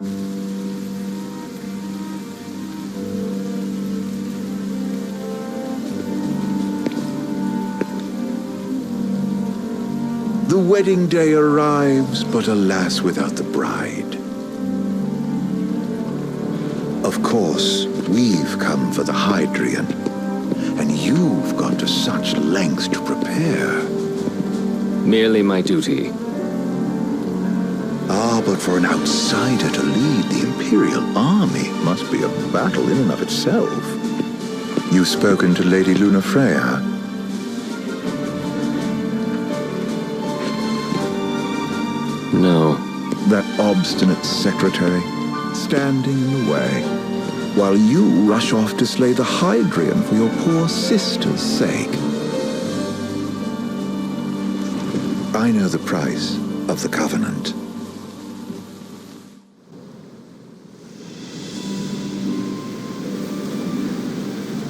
The wedding day arrives, but alas, without the bride. Of course, we've come for the Hydrian, and you've gone to such lengths to prepare. Merely my duty. Ah, but for an outsider to lead the Imperial army must be a battle in and of itself. You've spoken to Lady Lunafreya? No. That obstinate secretary, standing in the way, while you rush off to slay the Hydrian for your poor sister's sake. I know the price of the Covenant.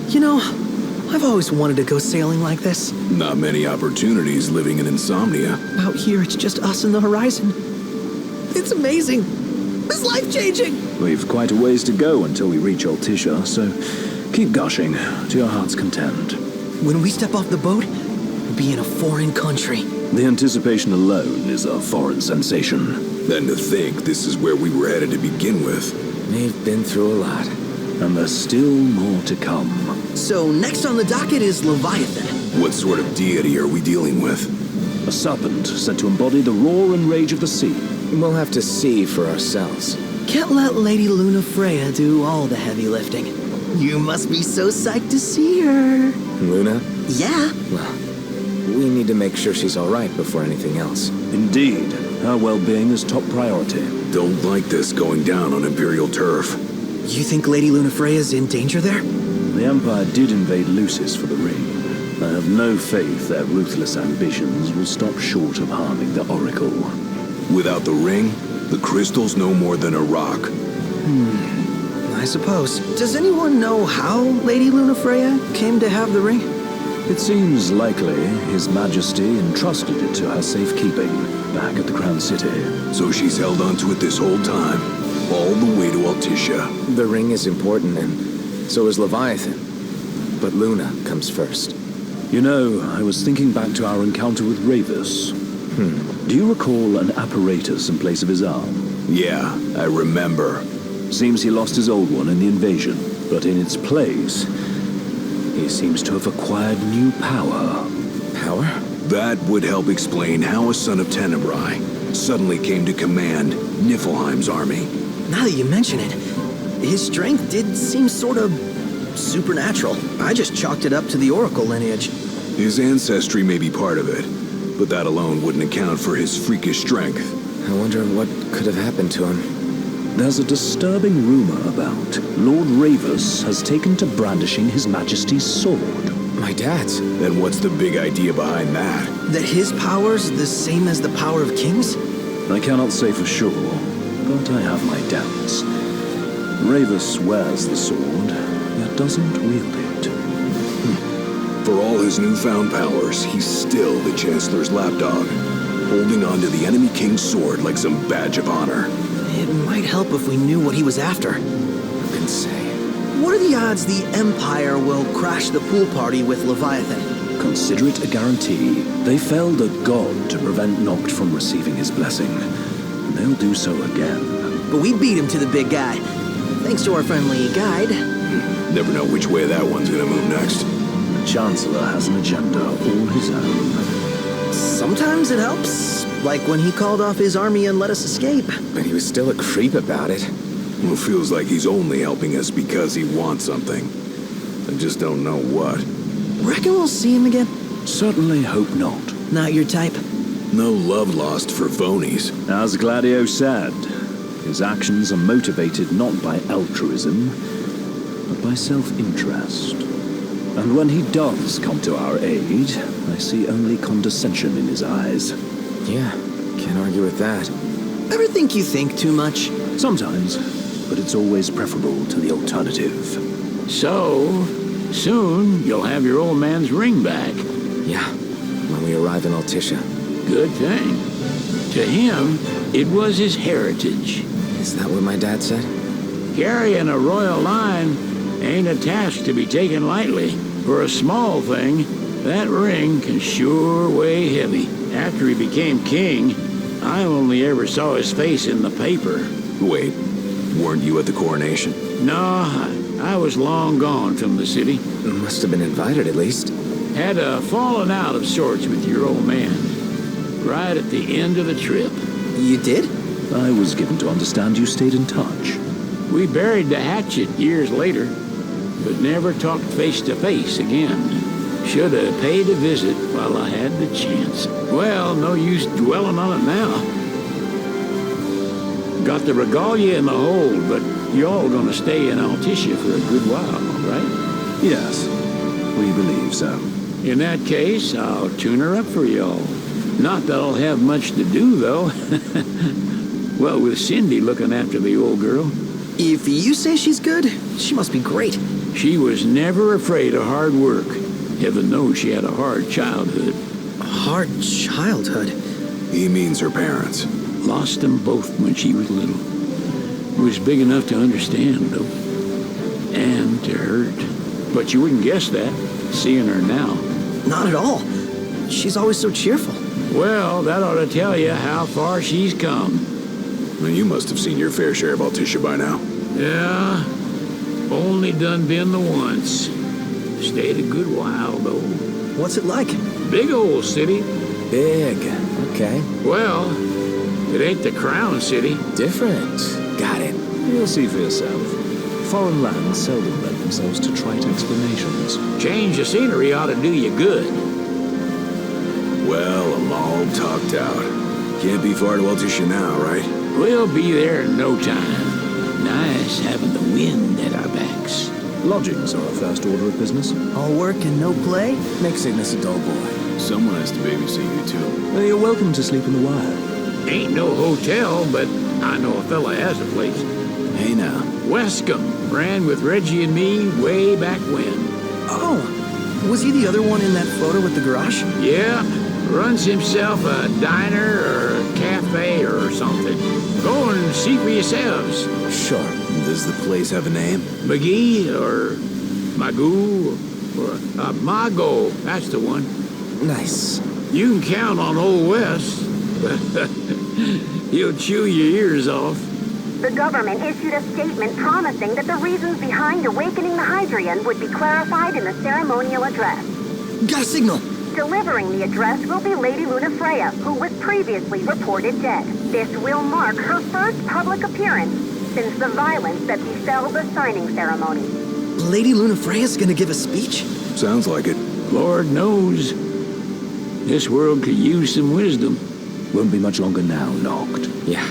You know, I've always wanted to go sailing like this. Not many opportunities living in Insomnia. Out here, it's just us and the horizon. It's amazing. It's life-changing. We've quite a ways to go until we reach Altisha, so keep gushing to your heart's content. When we step off the boat, we'll be in a foreign country. The anticipation alone is a foreign sensation. Then to think this is where we were headed to begin with. We've been through a lot. And there's still more to come. So next on the docket is Leviathan. What sort of deity are we dealing with? A serpent said to embody the roar and rage of the sea. We'll have to see for ourselves. Can't let Lady Lunafreya do all the heavy lifting. You must be so psyched to see her. Luna? Yeah. Well, we need to make sure she's all right before anything else. Indeed, her well-being is top priority. Don't like this going down on Imperial turf. You think Lady Lunafreya's in danger there? The Empire did invade Lucis for the ring. I have no faith their ruthless ambitions will stop short of harming the Oracle. Without the ring, the crystal's no more than a rock. I suppose. Does anyone know how Lady Lunafreya came to have the ring? It seems likely His Majesty entrusted it to her safekeeping back at the Crown City. So she's held onto it this whole time, all the way to Altisha. The ring is important, and so is Leviathan. But Luna comes first. You know, I was thinking back to our encounter with Ravus. Do you recall an apparatus in place of his arm? Yeah, I remember. Seems he lost his old one in the invasion, but in its place, he seems to have acquired new power. Power? That would help explain how a son of Tenebrae suddenly came to command Niflheim's army. Now that you mention it, his strength did seem sort of supernatural. I just chalked it up to the Oracle lineage. His ancestry may be part of it, but that alone wouldn't account for his freakish strength. I wonder what could have happened to him. There's a disturbing rumor about Lord Ravus has taken to brandishing His Majesty's sword. My dad's. Then what's the big idea behind that? That his power's the same as the power of kings? I cannot say for sure, but I have my doubts. Ravus wears the sword, yet doesn't wield it. For all his newfound powers, he's still the Chancellor's lapdog, holding on to the enemy king's sword like some badge of honor. It might help if we knew what he was after. Who can say? What are the odds the Empire will crash the pool party with Leviathan? Consider it a guarantee. They felled a god to prevent Noct from receiving his blessing. And they'll do so again. But we beat him to the big guy. Thanks to our friendly guide. Never know which way that one's gonna move next. The Chancellor has an agenda all his own. Sometimes it helps. Like when he called off his army and let us escape. But he was still a creep about it. Well, feels like he's only helping us because he wants something. I just don't know what. Reckon we'll see him again? Certainly hope not. Not your type? No love lost for phonies. As Gladio said, his actions are motivated not by altruism, but by self-interest. And when he does come to our aid, I see only condescension in his eyes. Yeah, can't argue with that. Ever think you think too much? Sometimes, but it's always preferable to the alternative. So, soon you'll have your old man's ring back. Yeah, when we arrive in Altisha. Good thing. To him, it was his heritage. Is that what my dad said? Carrying a royal line ain't a task to be taken lightly. For a small thing, that ring can sure weigh heavy. After he became king, I only ever saw his face in the paper. Wait, weren't you at the coronation? No, I was long gone from the city. Must have been invited at least. Had a falling out of sorts with your old man. Right at the end of the trip. You did? I was given to understand you stayed in touch. We buried the hatchet years later, but never talked face to face again. Should have paid a visit while I had the chance. Well, no use dwelling on it now. Got the regalia in the hold, but y'all gonna stay in Altissia for a good while, right? Yes, we believe so. In that case, I'll tune her up for y'all. Not that I'll have much to do, though. Well, with Cindy looking after the old girl. If you say she's good, she must be great. She was never afraid of hard work. Heaven knows she had a hard childhood. A hard childhood? He means her parents. Lost them both when she was little. Was big enough to understand, though. And to hurt. But you wouldn't guess that, seeing her now. Not at all. She's always so cheerful. Well, that ought to tell you how far she's come. Well, you must have seen your fair share of Altissia by now. Yeah, only done been the once. Stayed a good while, though. What's it like? Big old city. Big. Okay. Well, it ain't the crown city. Different. Got it. You'll see for yourself. Foreign lands seldom lend themselves to trite explanations. Change of scenery ought to do you good. Well, I'm all talked out. Can't be far to Altissia now, right? We'll be there in no time. Nice having the wind at our backs. Lodgings are our first order of business. All work and no play? Makes Ignis a dull boy. Someone has to babysit you, too. You're welcome to sleep in the wire. Ain't no hotel, but I know a fella has a place. Hey, now. Westcomb ran with Reggie and me way back when. Oh, was he the other one in that photo with the garage? Yeah, runs himself a diner or a cafe or something. Go and see for yourselves. Sure. Does the place have a name? McGee or Magoo or Mago, that's the one. Nice. You can count on Old West. He'll chew your ears off. The government issued a statement promising that the reasons behind awakening the Hydrian would be clarified in the ceremonial address. Got a signal. Delivering the address will be Lady Lunafreya, who was previously reported dead. This will mark her first public appearance since the violence that befell the signing ceremony. Lady Lunafreya's gonna give a speech? Sounds like it. Lord knows. This world could use some wisdom. Won't be much longer now, Noct. Yeah.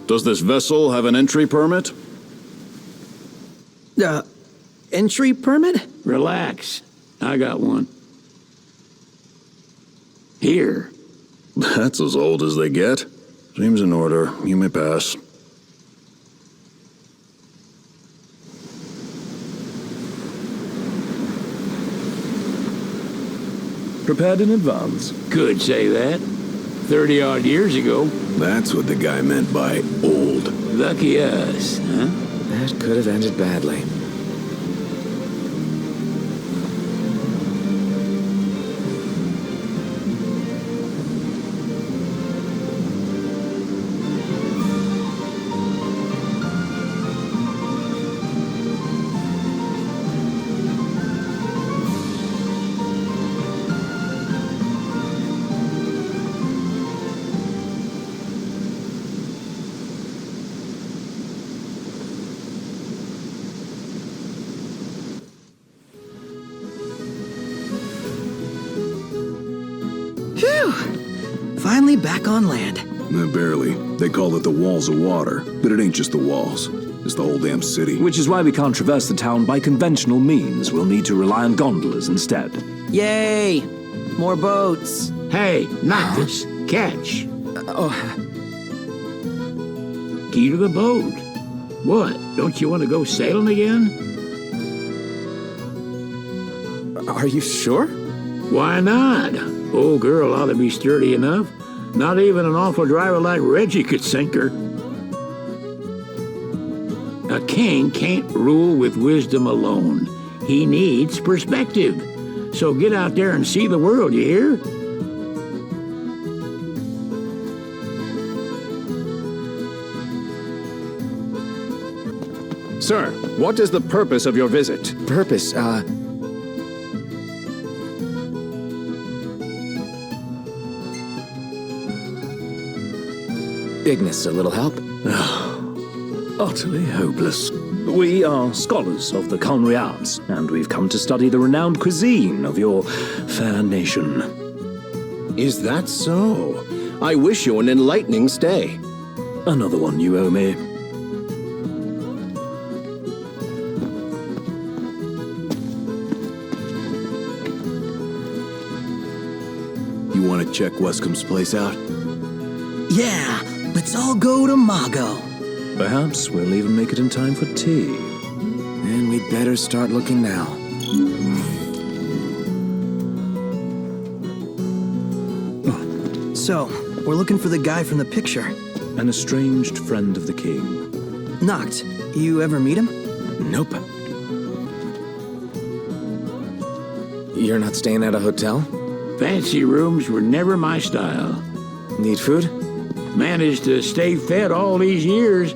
Does this vessel have an entry permit? Entry permit? Relax. I got one. Here. That's as old as they get. Seems in order. You may pass. Prepared in advance. Could say that. 30-odd years ago. That's what the guy meant by old. Lucky us, huh? That could have ended badly. Phew! Finally back on land. Barely. They call it the walls of water, but it ain't just the walls. It's the whole damn city. Which is why we can't traverse the town by conventional means. We'll need to rely on gondolas instead. Yay! More boats. Hey, not this. Catch. Key to the boat. What? Don't you want to go sailing again? Are you sure? Why not? Old girl ought to be sturdy enough. Not even an awful driver like Reggie could sink her. A king can't rule with wisdom alone. He needs perspective. So get out there and see the world, you hear? Sir, what is the purpose of your visit? Purpose, Ignis, a little help? Utterly hopeless. We are scholars of the culinary arts, and we've come to study the renowned cuisine of your fair nation. Is that so? I wish you an enlightening stay. Another one you owe me. You want to check Wescom's place out? Yeah, let's all go to Mago. Perhaps we'll even make it in time for tea. And we'd better start looking now. So, we're looking for the guy from the picture. An estranged friend of the king. Noct, you ever meet him? Nope. You're not staying at a hotel? Fancy rooms were never my style. Need food? Managed to stay fed all these years.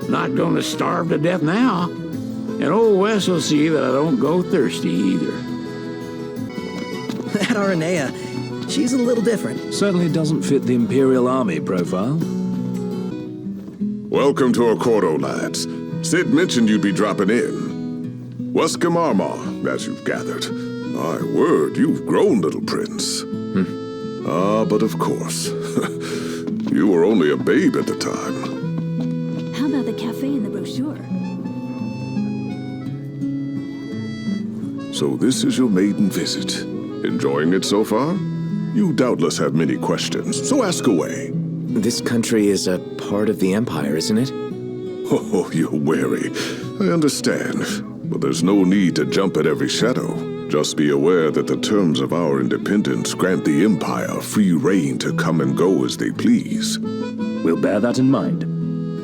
Not gonna starve to death now. And old Wes will see that I don't go thirsty either. That Aranea, she's a little different. Certainly doesn't fit the Imperial Army profile. Welcome to Accordo, lads. Sid mentioned you'd be dropping in. Wescom Armor, as you've gathered. My word, you've grown, little prince. But of course. You were only a babe at the time. How about the cafe in the brochure? So this is your maiden visit. Enjoying it so far? You doubtless have many questions, so ask away. This country is a part of the Empire, isn't it? Oh, you're wary. I understand. But there's no need to jump at every shadow. Just be aware that the terms of our independence grant the Empire free reign to come and go as they please. We'll bear that in mind.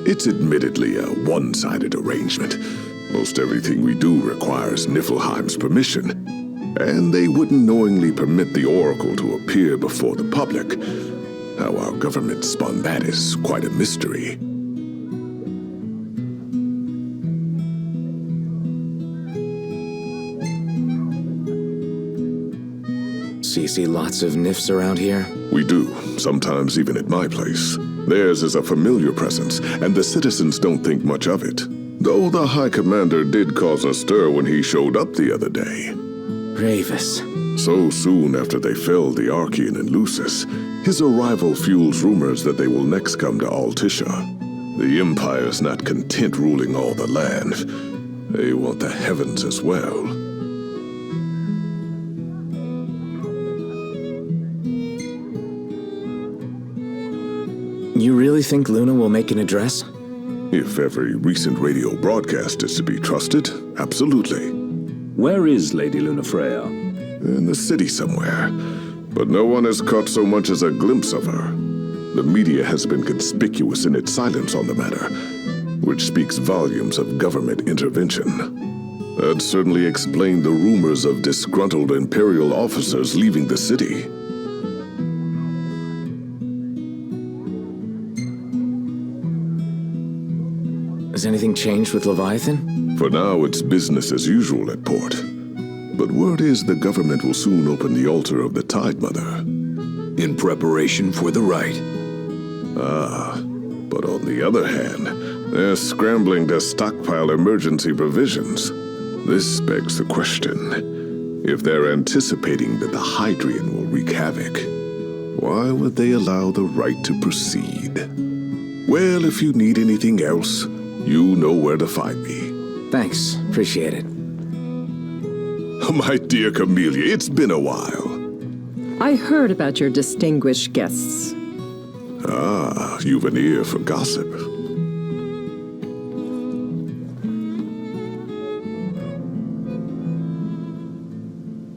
It's admittedly a one-sided arrangement. Most everything we do requires Niflheim's permission. And they wouldn't knowingly permit the Oracle to appear before the public. How our government spun that is quite a mystery. So you see lots of Nifs around here? We do, sometimes even at my place. Theirs is a familiar presence, and the citizens don't think much of it. Though the High Commander did cause a stir when he showed up the other day. Gravis. So soon after they felled the Archean and Lucis, his arrival fuels rumors that they will next come to Altisha. The Empire's not content ruling all the land. They want the heavens as well. You really think Luna will make an address? If every recent radio broadcast is to be trusted, absolutely. Where is Lady Lunafreya? In the city somewhere. But no one has caught so much as a glimpse of her. The media has been conspicuous in its silence on the matter, which speaks volumes of government intervention. That certainly explained the rumors of disgruntled Imperial officers leaving the city. Has anything changed with Leviathan? For now, it's business as usual at port. But word is the government will soon open the altar of the Tide Mother. In preparation for the rite. But on the other hand, they're scrambling to stockpile emergency provisions. This begs the question, if they're anticipating that the Hydrian will wreak havoc. Why would they allow the right to proceed? Well, if you need anything else, you know where to find me. Thanks. Appreciate it. My dear Camellia, it's been a while. I heard about your distinguished guests. Ah, you've an ear for gossip.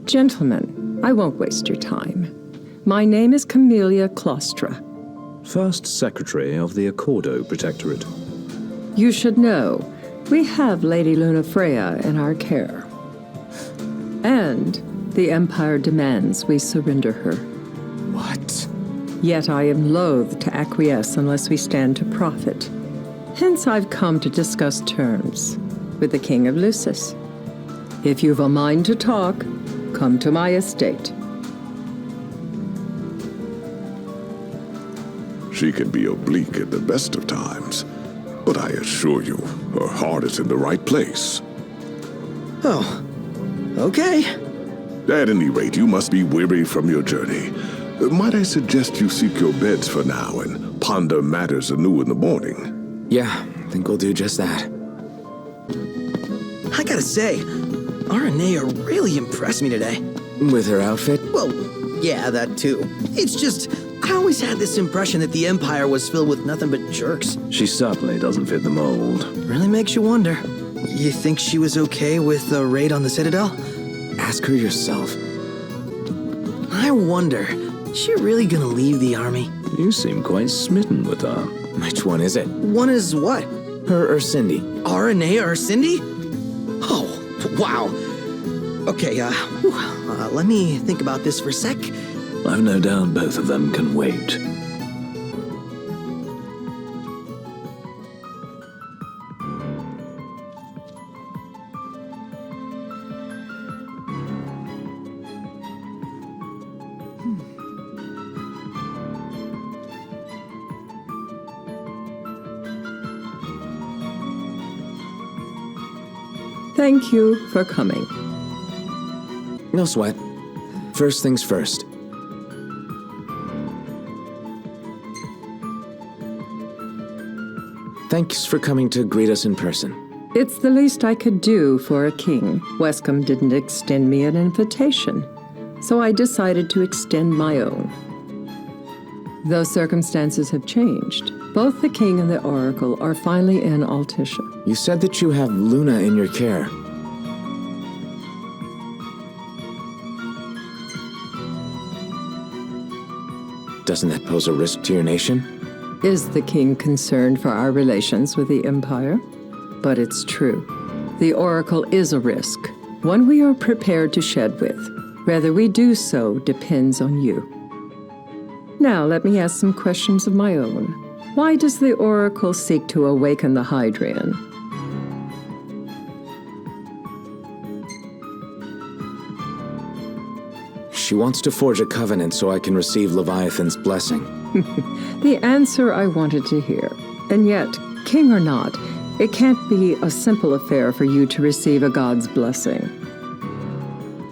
Gentlemen, I won't waste your time. My name is Camellia Claustra. First Secretary of the Accordo Protectorate. You should know, we have Lady Luna Freya in our care. And the Empire demands we surrender her. What? Yet I am loath to acquiesce unless we stand to profit. Hence I've come to discuss terms with the King of Lucis. If you've a mind to talk, come to my estate. She can be oblique at the best of times, but I assure you, her heart is in the right place. Oh, okay. At any rate, you must be weary from your journey. Might I suggest you seek your beds for now and ponder matters anew in the morning? Yeah, I think we'll do just that. I gotta say, Aranea really impressed me today. With her outfit? Well, yeah, that too. It's just, I always had this impression that the Empire was filled with nothing but jerks. She certainly doesn't fit the mold. Really makes you wonder. You think she was okay with the raid on the Citadel? Ask her yourself. I wonder, is she really gonna leave the army? You seem quite smitten with her. Which one is it? One is what? Her or Cindy? Aranea or Cindy? Oh, wow. Okay, let me think about this for a sec. I've no doubt both of them can wait. Thank you for coming. No sweat. First things first. Thanks for coming to greet us in person. It's the least I could do for a king. Wescombe didn't extend me an invitation, so I decided to extend my own. Though circumstances have changed, both the king and the oracle are finally in Altisha. You said that you have Luna in your care. Doesn't that pose a risk to your nation? Is the king concerned for our relations with the Empire? But it's true. The oracle is a risk, one we are prepared to shed with. Whether we do so depends on you. Now let me ask some questions of my own. Why does the oracle seek to awaken the Hydrian? She wants to forge a covenant so I can receive Leviathan's blessing. The answer I wanted to hear. And yet, king or not, it can't be a simple affair for you to receive a god's blessing.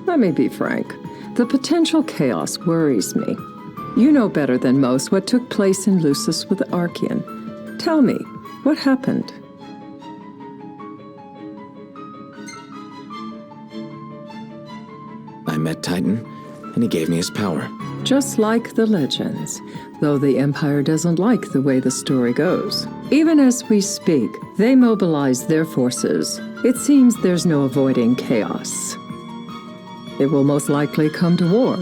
Let me be frank. The potential chaos worries me. You know better than most what took place in Lucis with Archean. Tell me, what happened? I met Titan, and he gave me his power. Just like the legends, though the Empire doesn't like the way the story goes. Even as we speak, they mobilize their forces. It seems there's no avoiding chaos. It will most likely come to war.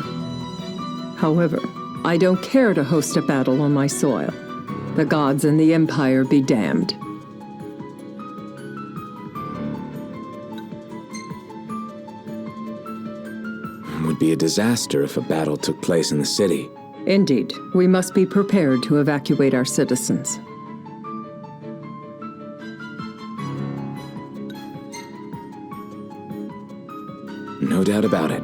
However, I don't care to host a battle on my soil. The gods and the Empire be damned. It would be a disaster if a battle took place in the city. Indeed, we must be prepared to evacuate our citizens. No doubt about it.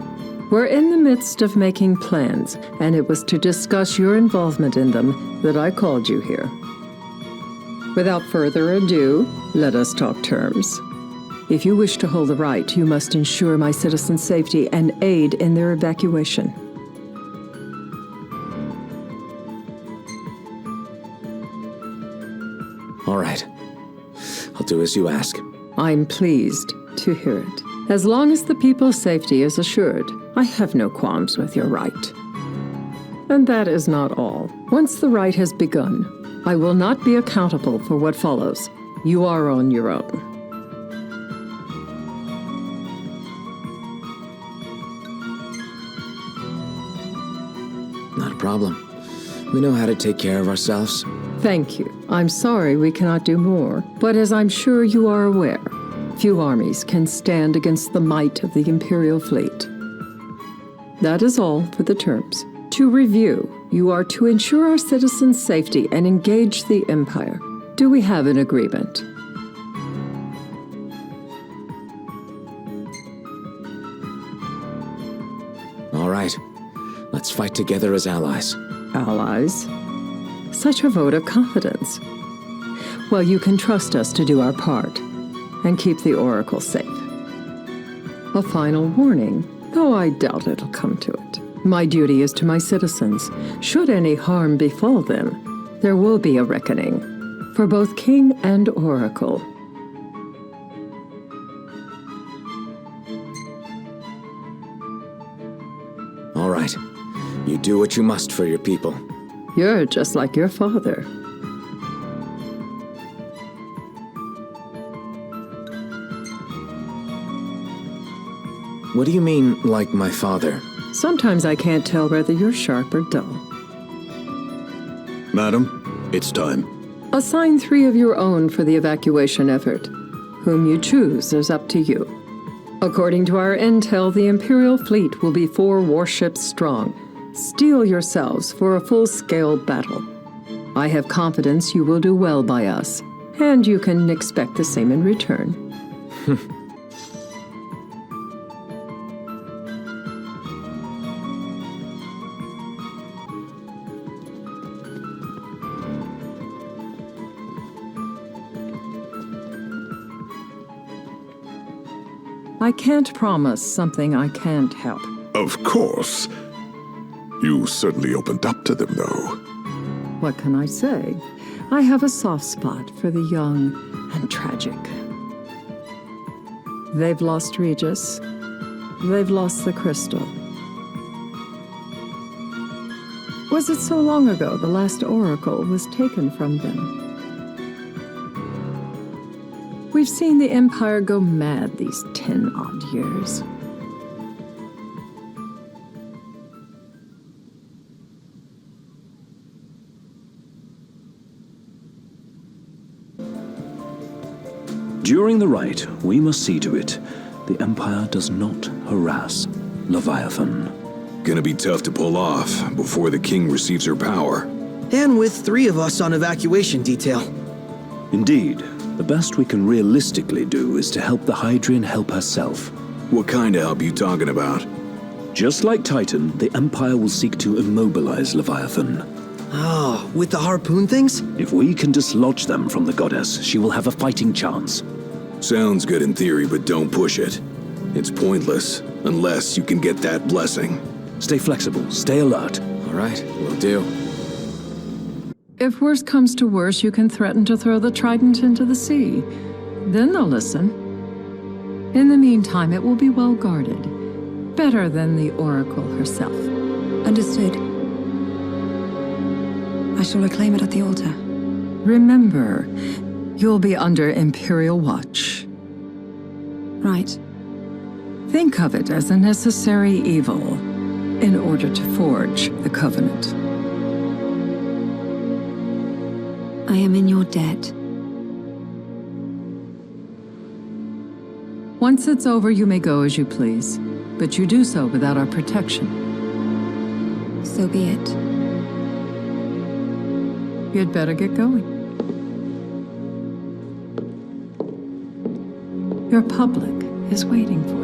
We're in the midst of making plans, and it was to discuss your involvement in them that I called you here. Without further ado, let us talk terms. If you wish to hold the right, you must ensure my citizens' safety and aid in their evacuation. do as you ask. I'm pleased to hear it. As long as the people's safety is assured, I have no qualms with your right. And that is not all. Once the rite has begun, I will not be accountable for what follows. You are on your own. Not a problem. We know how to take care of ourselves. Thank you. I'm sorry we cannot do more, but as I'm sure you are aware, few armies can stand against the might of the Imperial fleet. That is all for the terms. To review, you are to ensure our citizens' safety and engage the Empire. Do we have an agreement? All right. Let's fight together as allies. Allies? Such a vote of confidence. Well, you can trust us to do our part and keep the Oracle safe. A final warning, though I doubt it'll come to it. My duty is to my citizens. Should any harm befall them, there will be a reckoning for both King and Oracle. All right. You do what you must for your people. You're just like your father. What do you mean, like my father? Sometimes I can't tell whether you're sharp or dull. Madam, it's time. Assign 3 of your own for the evacuation effort. Whom you choose is up to you. According to our intel, the Imperial fleet will be 4 warships strong. Steel yourselves for a full-scale battle. I have confidence you will do well by us, and you can expect the same in return. I can't promise something I can't help. Of course. You certainly opened up to them, though. What can I say? I have a soft spot for the young and tragic. They've lost Regis. They've lost the crystal. Was it so long ago the last oracle was taken from them? We've seen the Empire go mad these 10-odd years. During the rite, we must see to it the Empire does not harass Leviathan. Gonna be tough to pull off before the king receives her power. And with 3 of us on evacuation detail. Indeed, the best we can realistically do is to help the Hydrian help herself. What kind of help you talking about? Just like Titan, the Empire will seek to immobilize Leviathan. Oh, with the harpoon things? If we can dislodge them from the goddess, she will have a fighting chance. Sounds good in theory, but don't push it. It's pointless, unless you can get that blessing. Stay flexible, stay alert. All right, will do. If worse comes to worse, you can threaten to throw the trident into the sea. Then they'll listen. In the meantime, it will be well guarded. Better than the Oracle herself. Understood. I shall reclaim it at the altar. Remember, you'll be under Imperial watch. Right. Think of it as a necessary evil in order to forge the Covenant. I am in your debt. Once it's over, you may go as you please, but you do so without our protection. So be it. You'd better get going. Your public is waiting for you.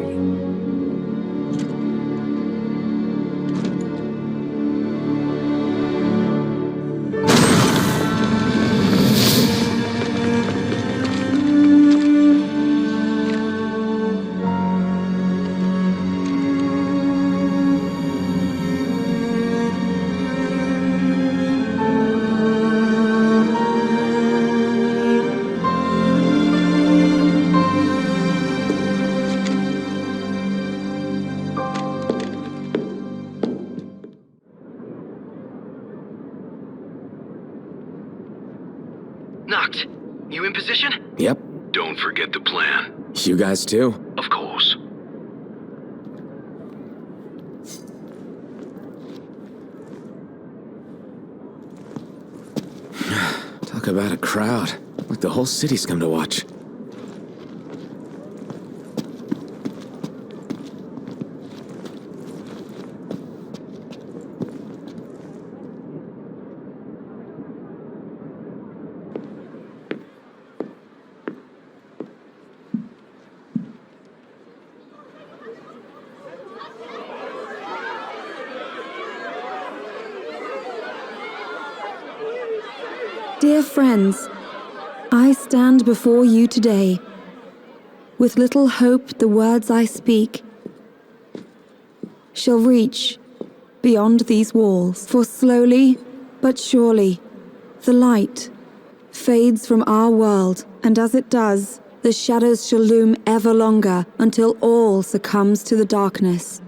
Noct, you in position? Yep. Don't forget the plan. You guys too? Of course. Talk about a crowd. Like the whole city's come to watch. Dear friends, I stand before you today. With little hope the words I speak shall reach beyond these walls. For slowly but surely the light fades from our world, and as it does, the shadows shall loom ever longer until all succumbs to the darkness.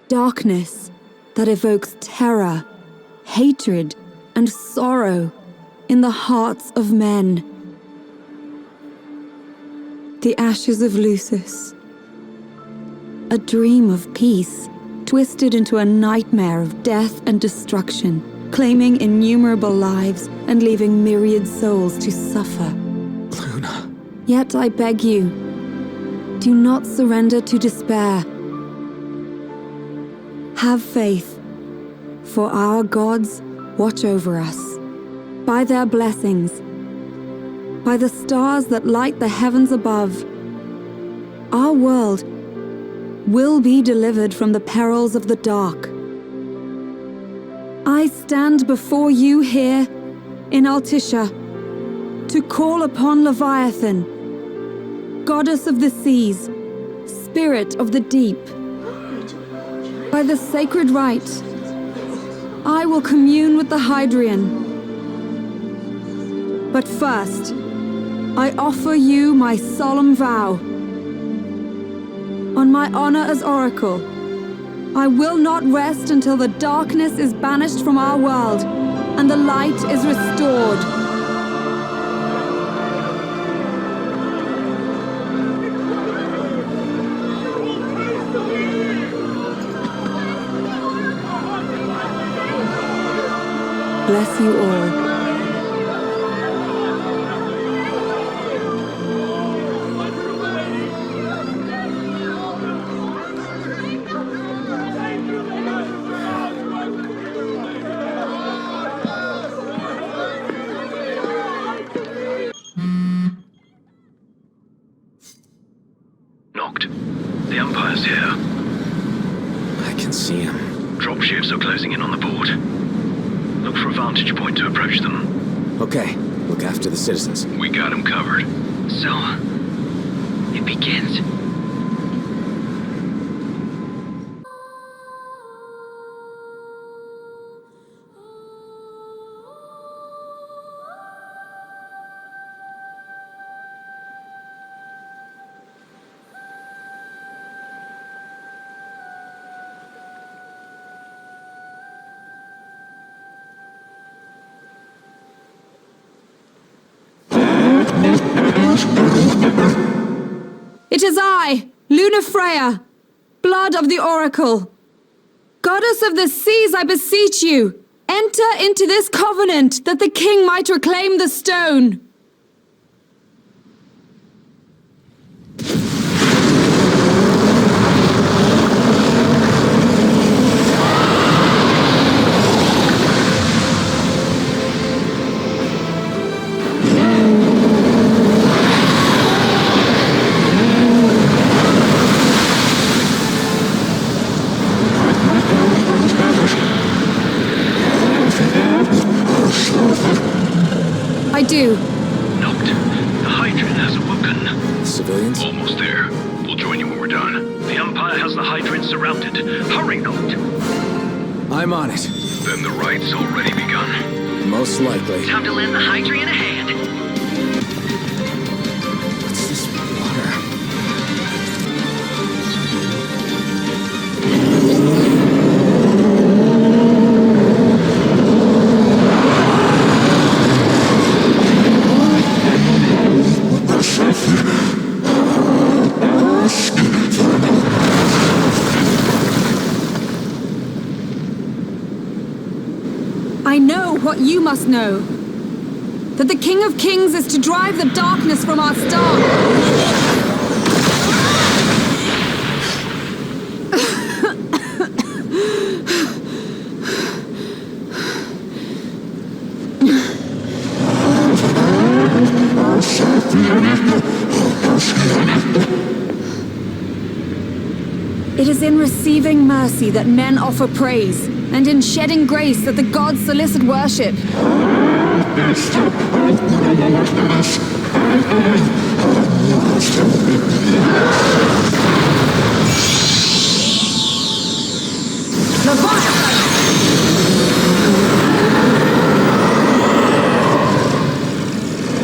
Darkness that evokes terror, hatred, and sorrow in the hearts of men. The ashes of Lucis. A dream of peace, twisted into a nightmare of death and destruction, claiming innumerable lives and leaving myriad souls to suffer. Luna. Yet I beg you, do not surrender to despair. Have faith, for our gods watch over us. By their blessings, by the stars that light the heavens above, our world will be delivered from the perils of the dark. I stand before you here in Altissia to call upon Leviathan, goddess of the seas, spirit of the deep. By the sacred rite, I will commune with the Hydrian. But first, I offer you my solemn vow. On my honor as Oracle, I will not rest until the darkness is banished from our world and the light is restored. Bless you all. Noct. The Empire's here. I can see him. Dropships are closing in on the port. Look for a vantage point to approach them. Okay, look after the citizens. We got them covered. So, it begins. It is I, Luna Freya, blood of the Oracle. Goddess of the seas, I beseech you, enter into this covenant that the king might reclaim the stone. I do. Noct. The Hydrian has awoken. Civilians? Almost there. We'll join you when we're done. The Empire has the Hydrian surrounded. Hurry, Noct. I'm on it. Then the rite's already begun. Most likely. Time to lend the Hydrian a hand. What's this water? I know what you must know. That the King of Kings is to drive the darkness from our star. It is in receiving mercy that men offer praise, and in shedding grace that the gods solicit worship.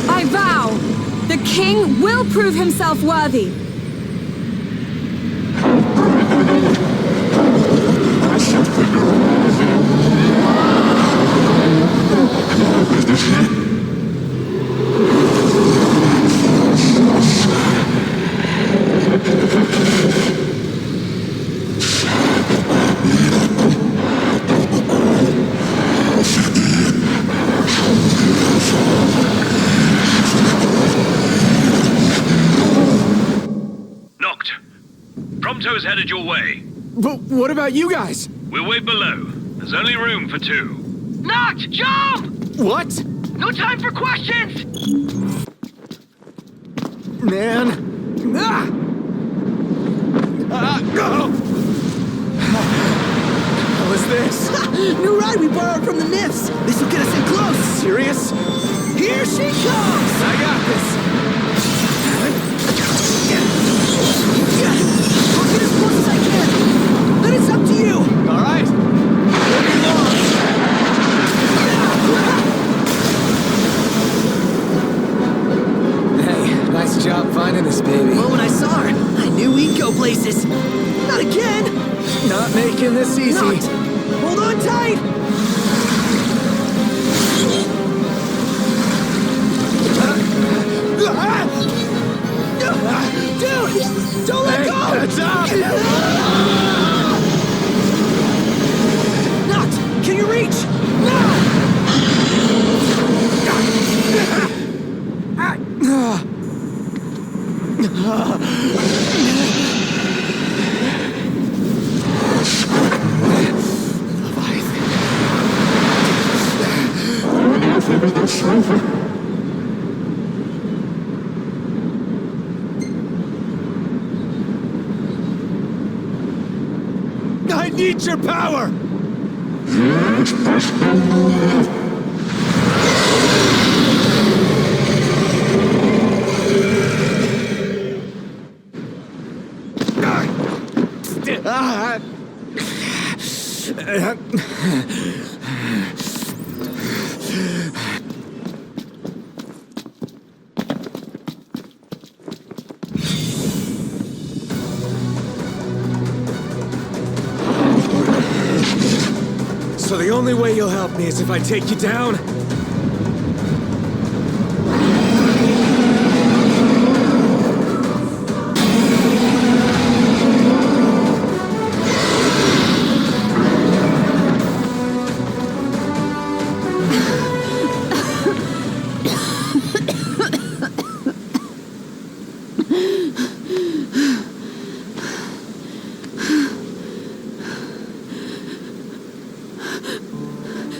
I vow, the king will prove himself worthy. Prompto's headed your way. But what about you guys? We'll wait below. There's only room for 2. Noct, jump! What? No time for questions! Man. Go! What was this? New ride we borrowed from the Nifs. This will get us in close. Serious? Here she comes! I got this. I'll get as close as I can. Then it's up to you. All right. Hey, nice job finding this baby. Well, when I saw her, I knew we'd go places. Not again. Not making this easy. Not. Hold on tight. Dude, don't let go! Heads up! Noct, can you reach? No! I need your power! So the only way you'll help me is if I take you down?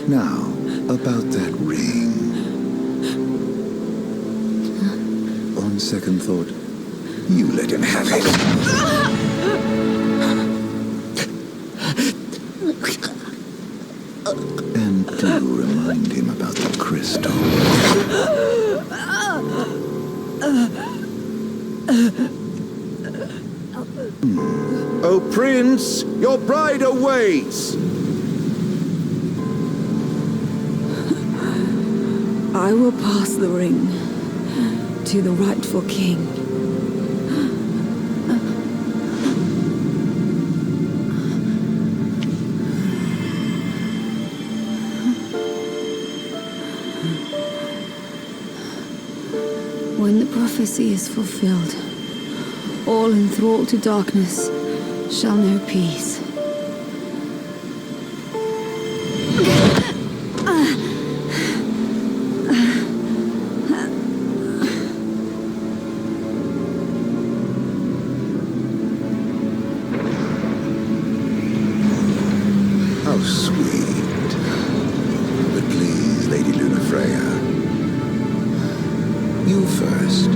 Now, about that ring. On second thought, you let him have it. And do remind him about the crystal. Oh, Prince, your bride awaits! I will pass the ring to the rightful king. When the prophecy is fulfilled, all enthralled to darkness shall know peace. How sweet. But please, Lady Lunafreya, you first.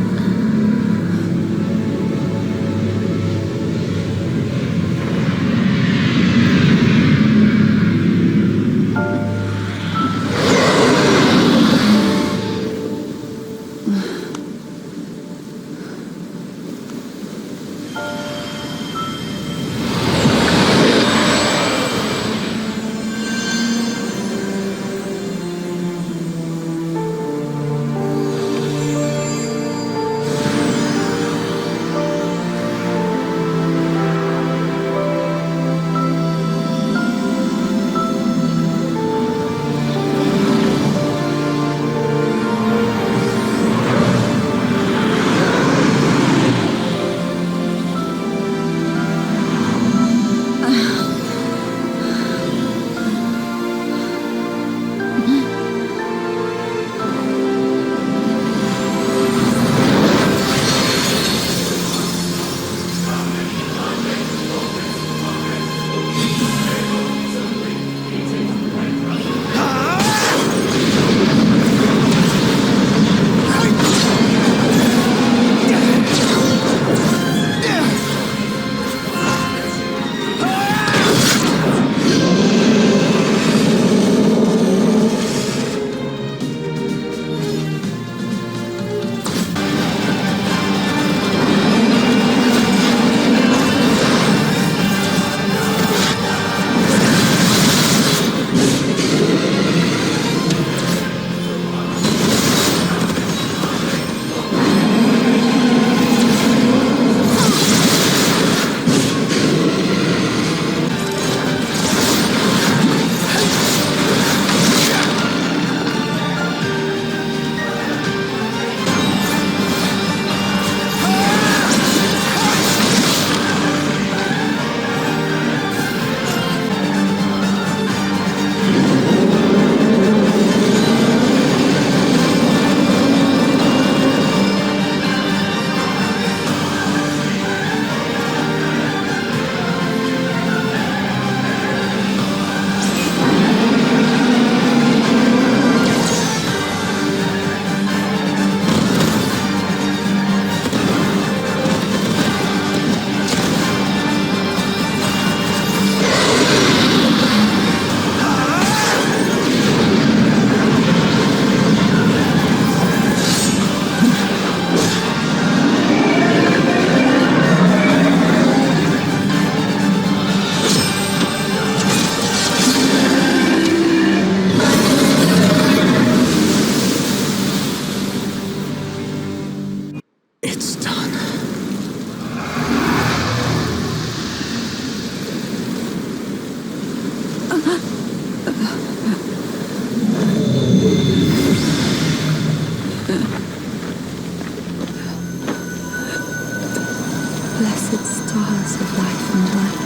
Blessed stars of life and light.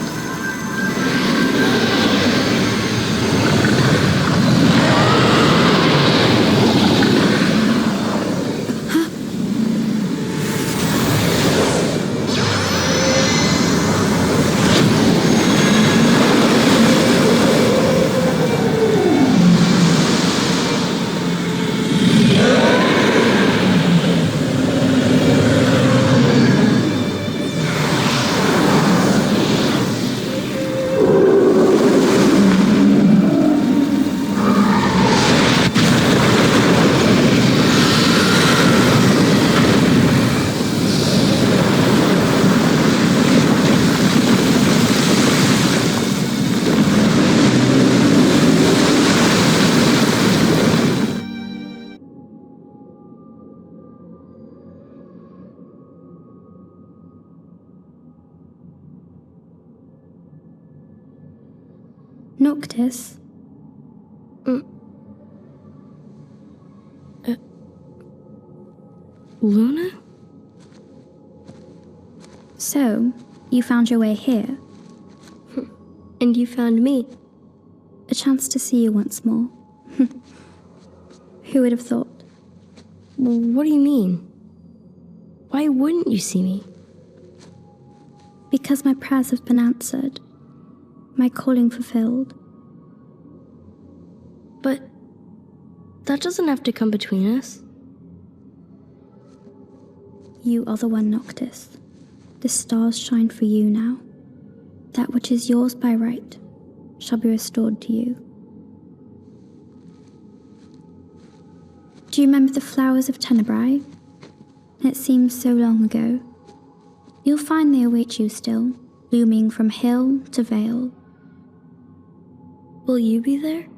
Noctis? Luna? So, you found your way here. And you found me. A chance to see you once more. Who would have thought? Well, what do you mean? Why wouldn't you see me? Because my prayers have been answered. My calling fulfilled. But that doesn't have to come between us. You are the one, Noctis. The stars shine for you now. That which is yours by right shall be restored to you. Do you remember the flowers of Tenebrae? It seems so long ago. You'll find they await you still, blooming from hill to vale. Will you be there?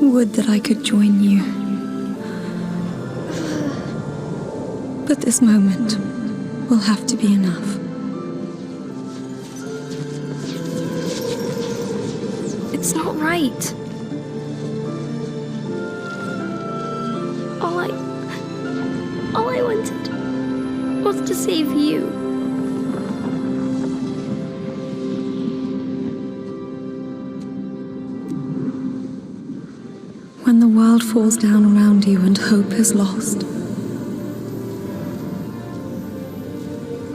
Would that I could join you. But this moment will have to be enough. It's not right. All I wanted was to save you. When the world falls down around you and hope is lost.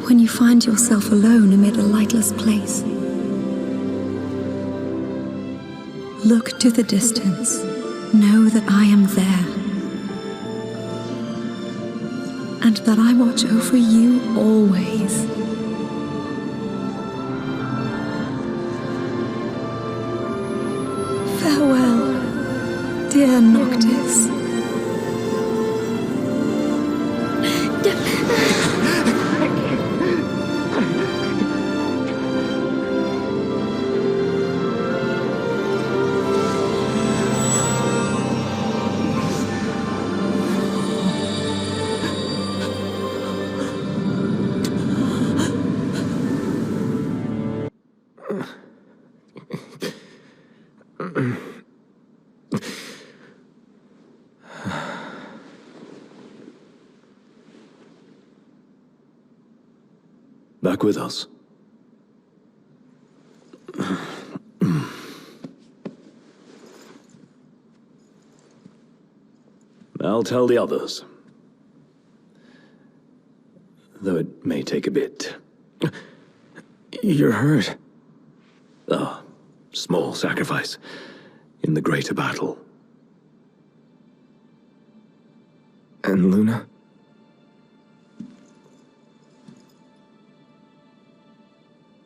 When you find yourself alone amid a lightless place. Look to the distance. Know that I am there. And that I watch over you always. Farewell, dear Noctis. Back with us. I'll tell the others. Though it may take a bit. You're hurt. A small sacrifice in the greater battle. And Luna?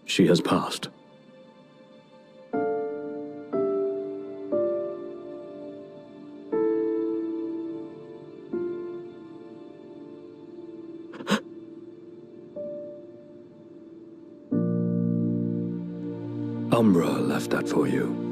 She has passed. Umbra left that for you.